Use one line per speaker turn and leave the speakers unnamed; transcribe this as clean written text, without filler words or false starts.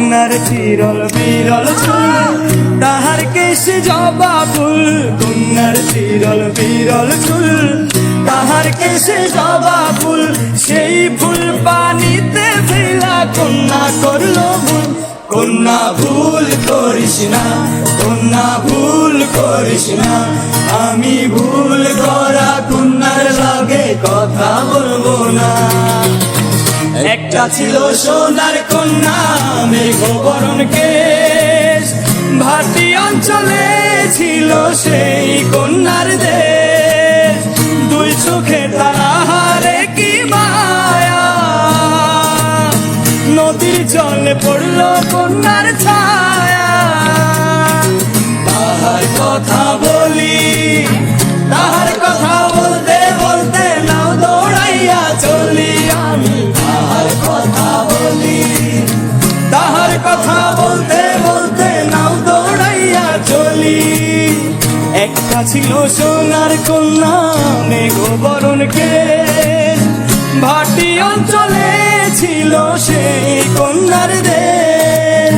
কন্যার চিরল বিরল চুল, তাহার কেশ জবা ফুল। কন্যার চিরল বিরল চুল, তাহার কেশে জবা ফুল। সেই ফুল পানিতে ফেলা কন্যা করলো ভুল। কন্যা ভুল করিস না, কন্যা ভুল করিস না। আমি ভুল করা কন্যার লগে কথা বলবো না। একটা ছিল সোনার কন্যা মেঘবরণ কেশ, ভাটি অঞ্চলে ছিল সেই কন্যার দেশ। দুই চোখে তাহারে কি মায়া, নদীর জলে পড়লো কন্যার ছায়া। তাহার কথা বলি, তাহার কথা বলতে বলতে নাও দৌড়াইয়া চলি আমি। তাহার কথা বলি, তাহার কথা বলতে বলতে নাও দৌড়াইয়া চলি। একটা ছিল সোনার কন্যা মেঘবরণ কেশ, ভাটি অঞ্চলে ছিল সেই কন্যার দেশ।